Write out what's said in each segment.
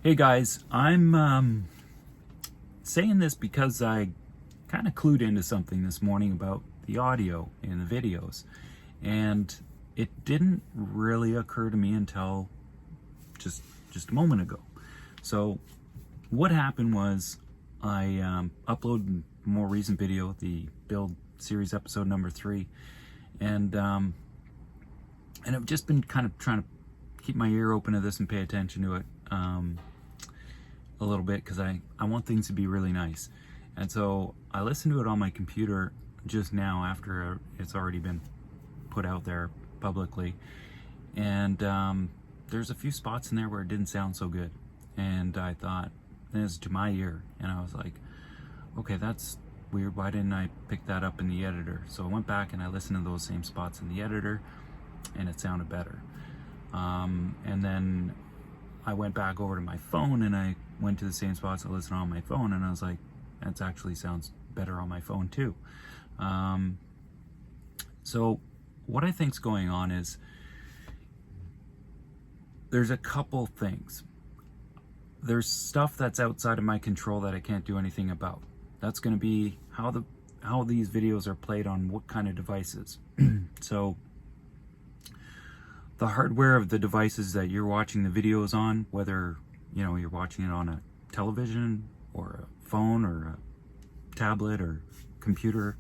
Hey guys, I'm saying this because I kind of clued into something this morning about the audio in the videos, and it didn't really occur to me until just a moment ago. So what happened was I uploaded a more recent video, the build series episode number 3, and I've just been kind of trying to keep my ear open to this and pay attention to it a little bit, because I want things to be really nice. And so I listened to it on my computer just now after it's already been put out there publicly, and there's a few spots in there where it didn't sound so good, and I thought, this is to my ear, and I was like, okay, that's weird, why didn't I pick that up in the editor? So I went back and I listened to those same spots in the editor, and it sounded better. And then I went back over to my phone and I went to the same spots I listened on my phone, and I was like, that actually sounds better on my phone too. So what I think's going on is there's a couple things. There's stuff that's outside of my control that I can't do anything about. That's going to be how these videos are played on what kind of devices. So the hardware of the devices that you're watching the videos on, whether you're watching it on a television or a phone or a tablet or computer,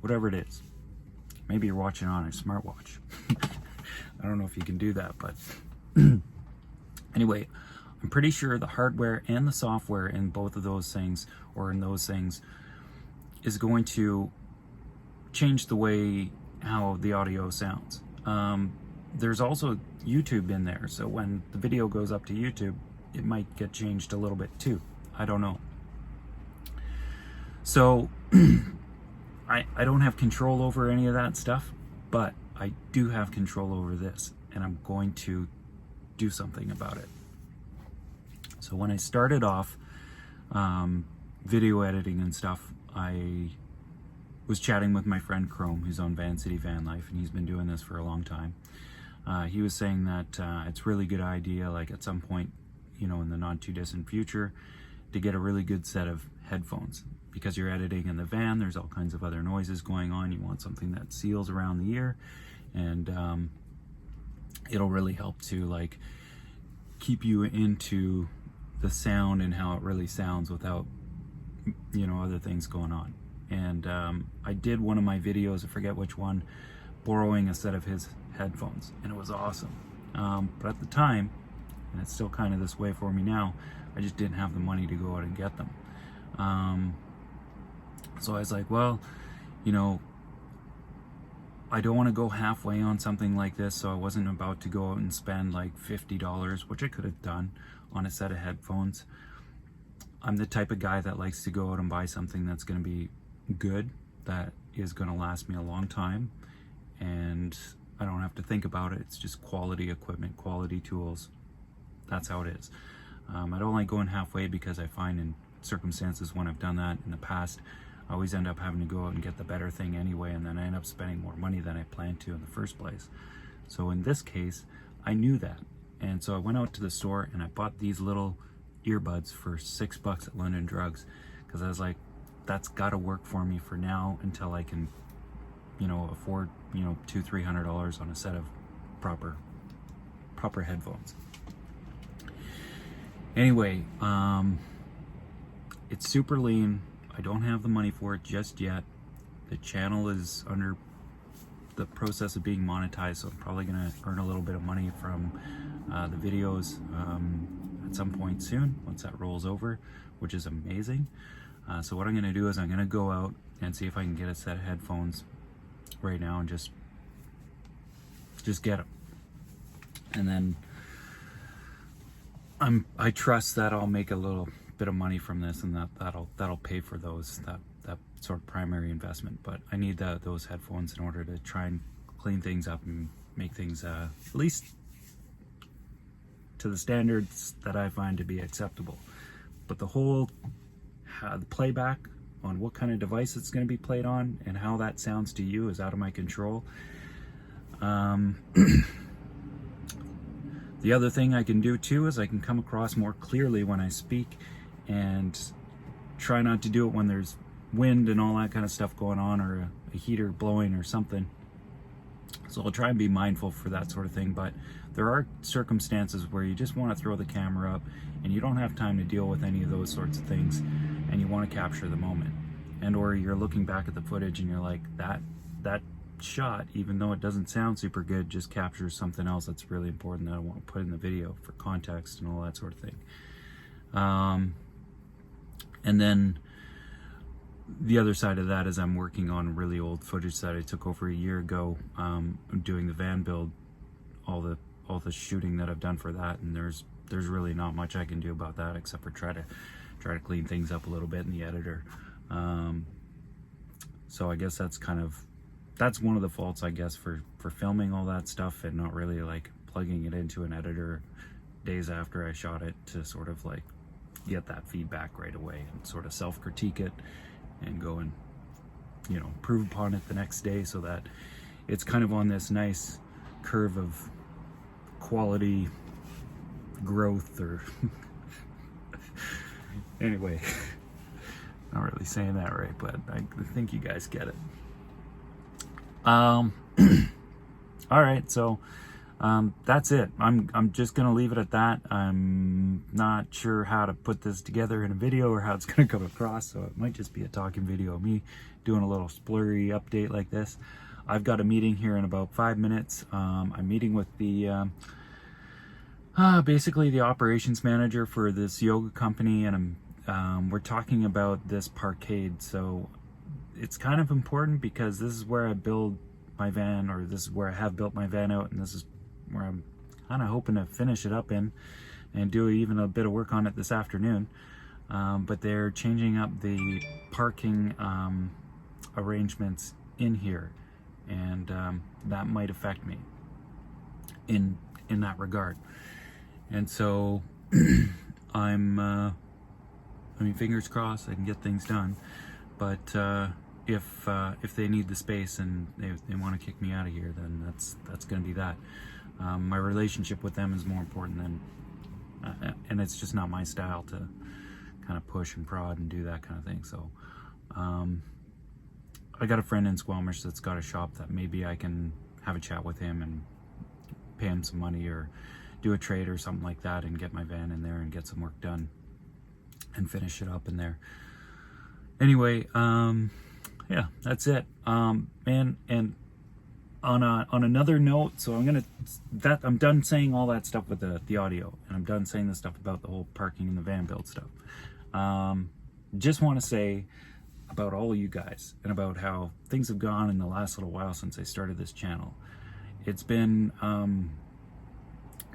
whatever it is. Maybe you're watching on a smartwatch. I don't know if you can do that, but anyway, I'm pretty sure the hardware and the software in both of those things, or in those things, is going to change the way how the audio sounds. There's also YouTube in there, so when the video goes up to YouTube, it might get changed a little bit too. I don't know. So I don't have control over any of that stuff, but I do have control over this, and I'm going to do something about it. So when I started off video editing and stuff, I was chatting with my friend Chrome, who's on Van City Van Life, and he's been doing this for a long time. He was saying that it's a really good idea, like at some point, in the not too distant future, to get a really good set of headphones, because you're editing in the van, there's all kinds of other noises going on. You want something that seals around the ear, and it'll really help to keep you into the sound and how it really sounds without other things going on. And I did one of my videos, I forget which one, borrowing a set of his headphones, and it was awesome. But at the time, and it's still kind of this way for me now, I just didn't have the money to go out and get them. So I was like, well, I don't want to go halfway on something like this, so I wasn't about to go out and spend like $50, which I could have done, on a set of headphones. I'm the type of guy that likes to go out and buy something that's going to be good, that is going to last me a long time, and I don't have to think about it. It's just quality equipment, quality tools. That's how it is. I don't like going halfway, because I find in circumstances when I've done that in the past, I always end up having to go out and get the better thing anyway, and then I end up spending more money than I planned to in the first place. So in this case, I knew that, and so I went out to the store and I bought these little earbuds for $6 at London Drugs, because I was like, that's got to work for me for now until I can afford $200-300 on a set of proper headphones. Anyway, it's super lean. I don't have the money for it just yet. The channel is under the process of being monetized, so I'm probably gonna earn a little bit of money from the videos at some point soon, once that rolls over, which is amazing. So what I'm gonna do is I'm gonna go out and see if I can get a set of headphones right now, and just get them, and then I trust that I'll make a little bit of money from this, and that'll pay for that sort of primary investment. But I need those headphones in order to try and clean things up and make things at least to the standards that I find to be acceptable. But the whole the playback on what kind of device it's going to be played on and how that sounds to you is out of my control. The The other thing I can do too is I can come across more clearly when I speak, and try not to do it when there's wind and all that kind of stuff going on, or a heater blowing or something. So I'll try and be mindful for that sort of thing. But there are circumstances where you just want to throw the camera up and you don't have time to deal with any of those sorts of things, and you want to capture the moment. And or you're looking back at the footage and you're like, that shot, even though it doesn't sound super good, just captures something else that's really important that I want to put in the video for context and all that sort of thing. And then the other side of that is I'm working on really old footage that I took over a year ago. I'm doing the van build, all the shooting that I've done for that, and there's really not much I can do about that except for try to clean things up a little bit in the editor. So I guess that's one of the faults, I guess, for filming all that stuff and not really like plugging it into an editor days after I shot it to sort of like get that feedback right away and sort of self-critique it and go and, you know, improve upon it the next day, so that it's kind of on this nice curve of quality growth, or anyway, not really saying that right, but I think you guys get it. All right, so that's it. I'm just gonna leave it at that. I'm not sure how to put this together in a video or how it's gonna come across, so it might just be a talking video of me doing a little splurry update like this. I've got a meeting here in about 5 minutes. I'm meeting with the basically the operations manager for this yoga company, and we're talking about this parkade. So it's kind of important because this is where I build my van, or this is where I have built my van out, and this is where I'm kind of hoping to finish it up in and do even a bit of work on it this afternoon. But they're changing up the parking arrangements in here, and that might affect me in that regard. And so I mean, fingers crossed I can get things done, but if they need the space and they want to kick me out of here, then that's going to be that. My relationship with them is more important than, and it's just not my style to kind of push and prod and do that kind of thing. So I got a friend in Squamish that's got a shop that maybe I can have a chat with him and pay him some money or do a trade or something like that and get my van in there and get some work done and finish it up in there. Anyway, yeah, that's it. And on another note, so I'm done saying all that stuff with the audio, and I'm done saying the stuff about the whole parking and the van build stuff. Just want to say about all of you guys and about how things have gone in the last little while since I started this channel. It's been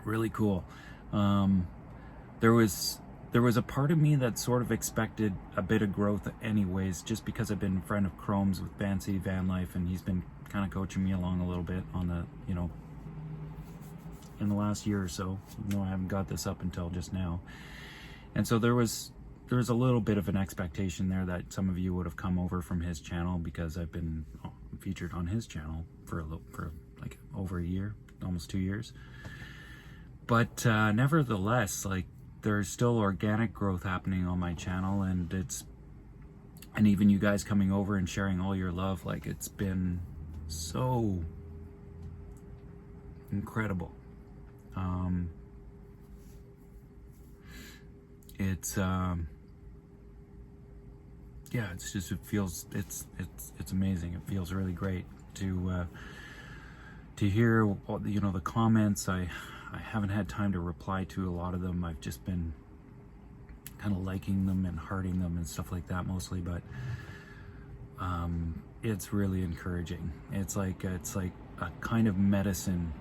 really cool. There was a part of me that sort of expected a bit of growth anyways, just because I've been a friend of Chrome's with Van City Van Life, and he's been kind of coaching me along a little bit on the, you know, in the last year or so. You know, I haven't got this up until just now. And so there was a little bit of an expectation there that some of you would have come over from his channel, because I've been featured on his channel for like over a year, almost 2 years. But nevertheless, like, there's still organic growth happening on my channel, and even you guys coming over and sharing all your love, like, it's been so incredible. Yeah, it's just, it's amazing. It feels really great to hear all, you know, the comments. I haven't had time to reply to a lot of them. I've just been kind of liking them and hearting them and stuff like that mostly, but it's really encouraging. It's like a kind of medicine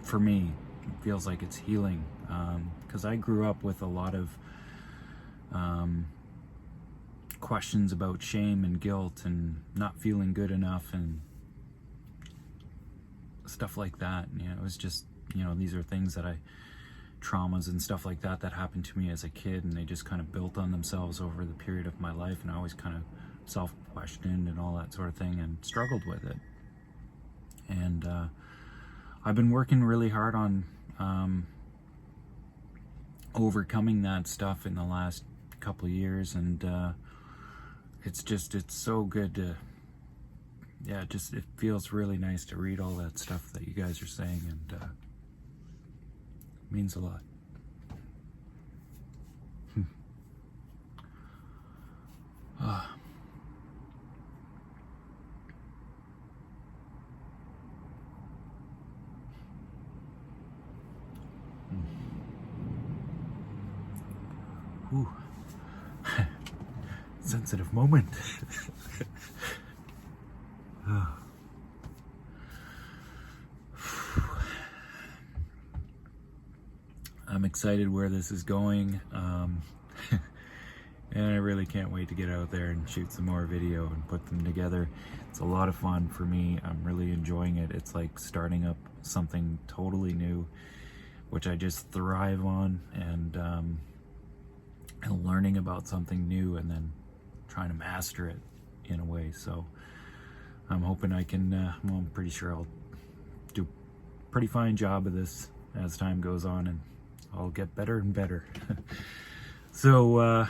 for me. It feels like it's healing, because I grew up with a lot of questions about shame and guilt and not feeling good enough and stuff like that. You know, it was just, you know, these are things that traumas and stuff like that happened to me as a kid, and they just kind of built on themselves over the period of my life, and I always kind of self-questioned and all that sort of thing and struggled with it. And I've been working really hard on overcoming that stuff in the last couple of years, and it's so good to, yeah, it feels really nice to read all that stuff that you guys are saying, and it means a lot. Ooh. Sensitive moment. I'm excited where this is going, and I really can't wait to get out there and shoot some more video and put them together. It's a lot of fun for me. I'm really enjoying it. It's like starting up something totally new, which I just thrive on, and learning about something new and then trying to master it in a way. So I'm hoping I can, well, I'm pretty sure I'll do a pretty fine job of this as time goes on, and I'll get better and better. So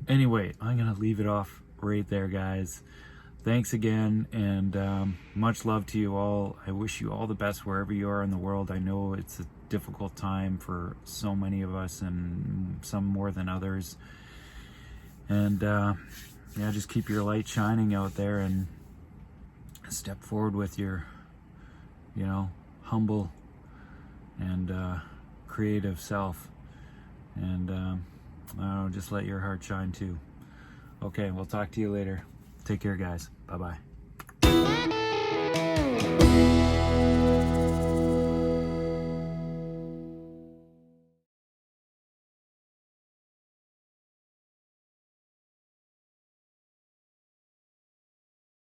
anyway, I'm gonna leave it off right there, guys. Thanks again, and much love to you all. I wish you all the best wherever you are in the world. I know it's a difficult time for so many of us, and some more than others. And yeah, just keep your light shining out there, and step forward with your, you know, humble and creative self, and I don't know, just let your heart shine too. Okay, we'll talk to you later. Take care, guys. Bye-bye.